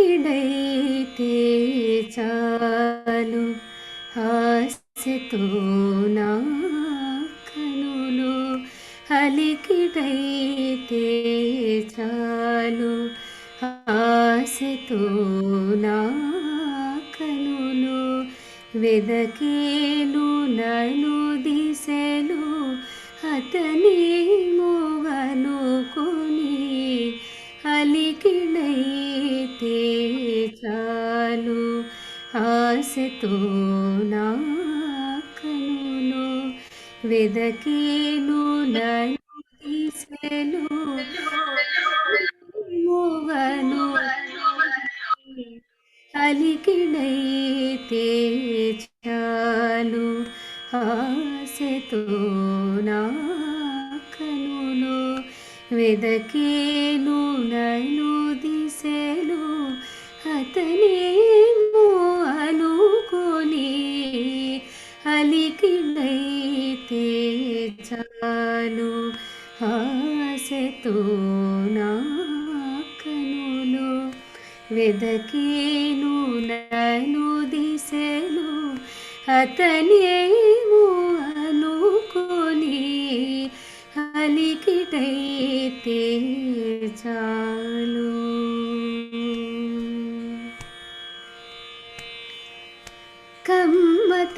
అలికిడైతే చాలు హాస్యతో నా కనులు అలికిడైతే చాలు ఆశతో నా కనులు వెదకేను నన్ను దిశలు అతని మోగనుకొని అలికిడైతే చాలు ఆశతో నా కనులు వెదకేను నన్ను దిశలు మోగను అలికిడైతే చాలు ఆశతో నా కనులు వెదకేను నన్ను దిశలు అతనేమో అనుకొని అలికిడైతే చాలు ఆశతో నా కనులు వెదకేను నన్ను దిశలు అతనేమో అనుకొని అలికిడైతే చాలు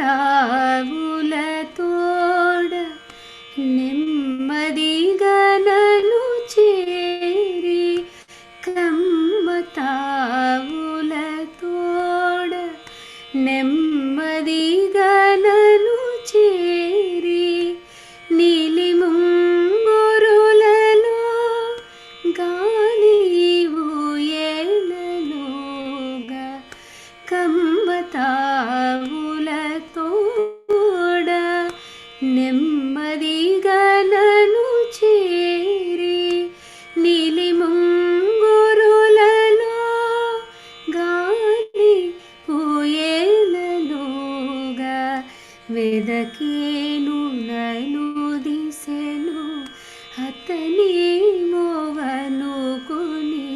కమ్మతావుల తోడ నెమ్మదిగా నన్ను చేరి కమ్మతావుల తోడ నెమ్మదిగా నన్ను చేరి నీలి ముంగురులలో గాలి ఊయలలోగా కమ్మతావుల తోడ నెమ్మదిగా నన్ను చేరి నీలి ముంగురులలో గాలి ఊయలలోగా వెదకేను నన్ను దిశలు అతని మోగనుకొని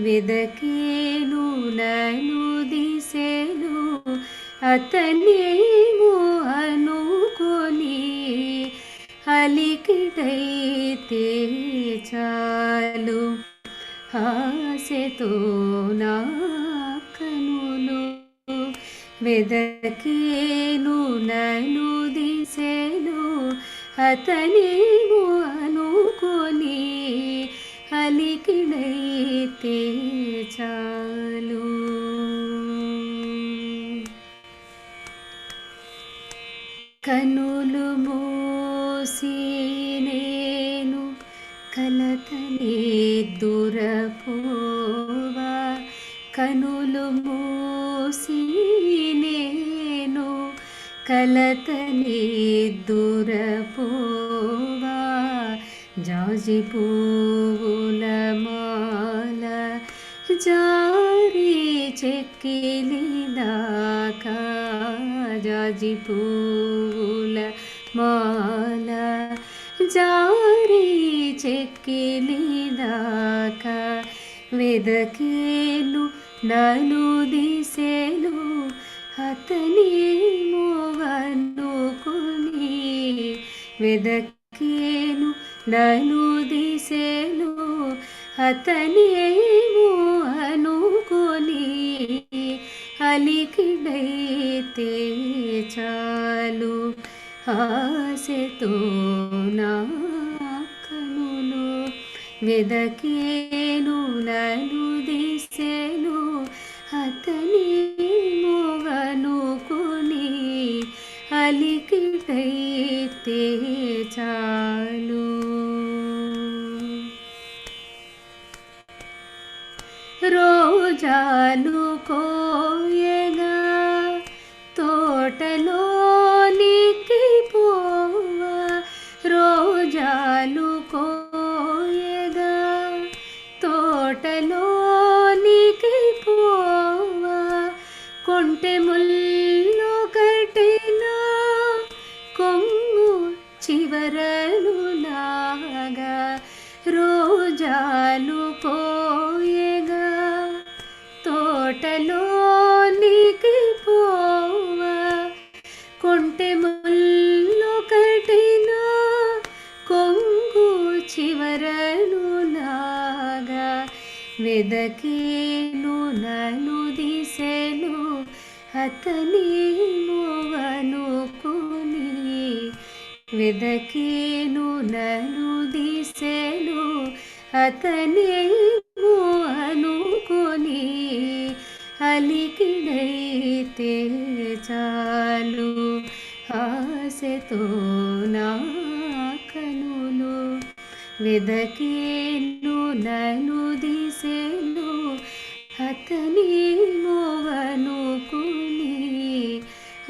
వెదకేను నన్ను దిశలు అతనేమో అనుకొని అలికిడైతే చాలు ఆశతో నా కనులు వెదకేను నన్ను దిశలు అతనేమో అనుకొని అలికిడైతే చాలు కనులు మూసి నేను కలతని దురపోవా కనులు మూసి నేను కలతని దురపోవా జాజి పువ్వుల మాల జారి చెక్కిలి దాకా జాజి పువ్వుల మాల జారి చెక్కిలి దాకా వెదకేను నన్ను దిశలు అతని మోగనుకొని వెదకేను నన్ను దిశలు అతనేమో అనుకొని అలికిడైతే చాలు ఆశతో నా కనులు వెదకేను నన్ను దిశలు అతని మోగనుకొని అలికిడైతే చాలు. రోజాలు కోయగా తోటలోనికి పోవా, రోజాలు కోయగా తోటలోనికి పోవా, కొంటె ముల్లు కట్టిన కొంగు చివరలు లాగా, రోజాలు కోయగా తోటలోనికి పోవా, కొంటె ముల్లు కట్టిన కొంగు చివరలు లాగా, వెదకేను నలు దిశలు అతని అనుకుని, వెదకేను నలు దిశలు అతని అనుకుని, అలికిడైతే చాలు ఆశతో నా కనులు, వెదకేను నలు దిశలు అతని అనుకుని,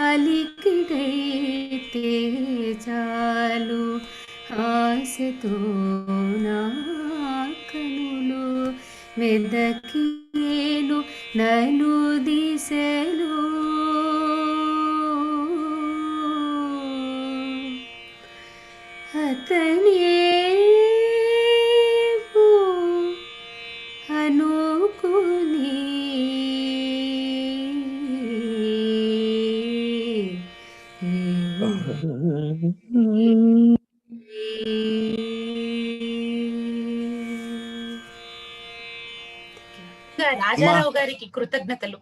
అలికిడైతే చాలు ఆశతో నా కనులు, వెదకేను నలు దిశలు అతని అనుకుని. రాజారావు గారికి కృతజ్ఞతలు.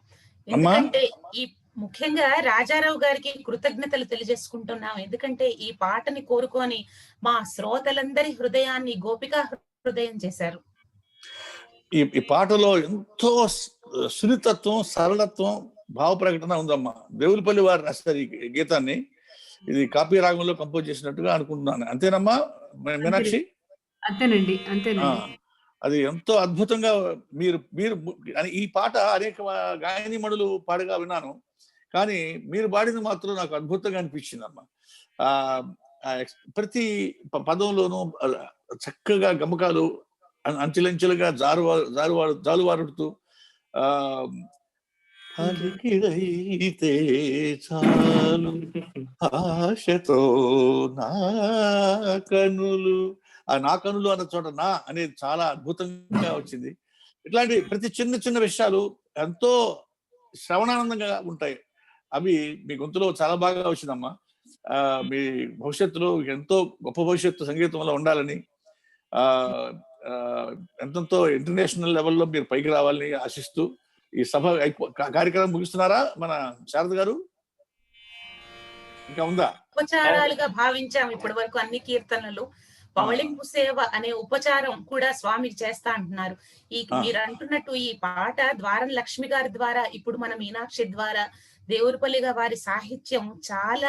ఎందుకంటే ఈ ముఖ్యంగా రాజారావు గారికి కృతజ్ఞతలు తెలియజేసుకుంటున్నాం. ఎందుకంటే ఈ పాటని కోరుకొని మా శ్రోతలందరి హృదయాన్ని గోపికా హృదయం చేశారు. ఈ పాటలో ఎంతో సున్నితత్వం, సరళత్వం, భావ ప్రకటన ఉందమ్మా. దేవులపల్లి వారు రాస్తారు ఈ గీతాన్ని. ఇది కాపీ రాగంలో కంపోజ్ చేసినట్టుగా అనుకుంటున్నాను. అంతేనమ్మా మీనాక్షి? అంతేనండి, అంతేనండి. అది ఎంతో అద్భుతంగా మీరు ఈ పాట అనేక గాయనిమణులు పాడగా విన్నాను, కానీ మీరు పాడింది మాత్రం నాకు అద్భుతంగా అనిపించింది అమ్మా. ప్రతి పదంలోనూ చక్కగా గమకాలు అంచెలంచెలుగా జాలువారుడుతూ అలికిడైతే చాలు ఆశతో నా కనులు, ఆ నా కనులు అన్న చోట నా అనేది చాలా అద్భుతంగా వచ్చింది. ఇట్లాంటి ప్రతి చిన్న చిన్న విషయాలు ఎంతో శ్రవణానందంగా ఉంటాయి. అవి మీ గొంతులో చాలా బాగా వచ్చిందమ్మా. మీ భవిష్యత్తులో ఎంతో గొప్ప భవిష్యత్తు సంగీతంలో ఉండాలని, ఎంతో ఇంటర్నేషనల్ లెవెల్లో మీరు పైకి రావాలని ఆశిస్తూ ఈ సభ కార్యక్రమం ముగిస్తున్నారా మన శారద గారు? ఇంకా ఉందా? ఉపచారాలుగా భావించాం ఇప్పటి వరకు అన్ని కీర్తనలు. పవళింపు సేవ అనే ఉపచారం కూడా స్వామికి చేస్తా అంటున్నారు. మీరు అంటున్నట్టు ఈ పాట ద్వారం లక్ష్మి గారి ద్వారా, ఇప్పుడు మన మీనాక్షి ద్వారా, దేవులపల్లి వారి సాహిత్యం చాలా